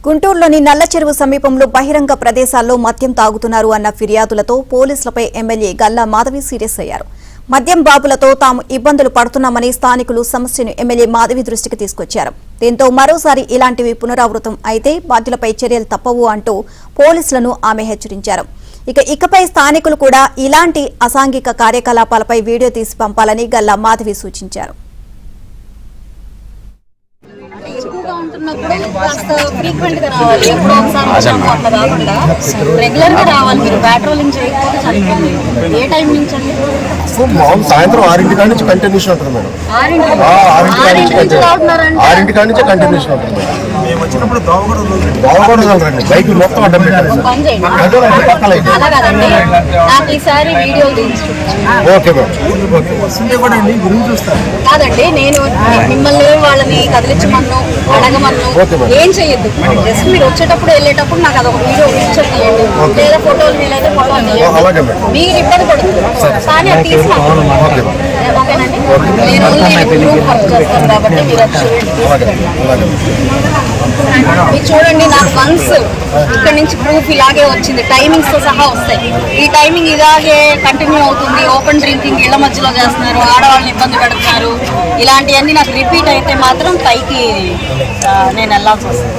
గుంటూరులోని నల్లచెరువు సమీపంలో బహిరంగ ప్రదేశాల్లో మద్యం తాగుతున్నారు అన్న ఫిర్యాదులతో పోలీసులపై ఎమ్మెల్యే గల్లా మాధవి సీరియస్ అయ్యారు. మద్యం బాబులతో తాము ఇబ్బందులు పడుతున్నామని స్థానికులు సమస్యను ఎమ్మెల్యే మాధవి దృష్టికి తీసుకొచ్చారు. దీంతో మరోసారి ఇలాంటివి పునరావృతం అయితే బాధ్యులపై చర్యలు తప్పవు అంటూ పోలీసులను ఆమె హెచ్చరించారు. ఇకపై స్థానికులు కూడా ఇలాంటి అసాంఘిక కార్యకలాపాలపై వీడియో తీసి పంపాలని గల్లా మాధవి సూచించారు. సాయంత్రం 6 కాడి నుంచి కంటిన్యూషన్ ఉంటుంది మేడం. 6 కాడి నుంచి కంటిన్యూషన్ ఉంటుంది మేడం. మేము వచ్చినప్పుడు దోవగూడదండి బైక్ మొత్తం అడ్డం పెట్టాలి. ఓకే కాదండి, నేను మిమ్మల్ని వాళ్ళని కదిలించమన్ను అడగమన్ను ఏం చెయ్యొద్దు. జస్ట్ మీరు వచ్చేటప్పుడు వెళ్ళేటప్పుడు నాకు అదొక వీడియో పిక్చర్ తీయండి, లేదా ఫోటోలు వీలైతే ఫోటోలు తీయండి. మీరు ఇబ్బంది పడుతుంది కానీ అది తీసుకున్నాను. ఓకేనండి, నేను గ్రూప్ వర్క్ చేస్తాను కాబట్టి మీరు మీరు చూడండి. నాకు వన్స్ ఇక్కడ నుంచి ప్రూఫ్ ఇలాగే వచ్చింది, టైమింగ్స్ తో సహా వస్తాయి. ఈ టైమింగ్ ఇలాగే కంటిన్యూ అవుతుంది. ఓపెన్ డ్రింకింగ్ ఇళ్ల మధ్యలో చేస్తున్నారు, ఆడవాళ్ళని ఇబ్బంది పెడుతున్నారు. ఇలాంటివన్నీ నాకు రిపీట్ అయితే మాత్రం పైకి నేను వెళ్ళాల్సి వస్తుంది.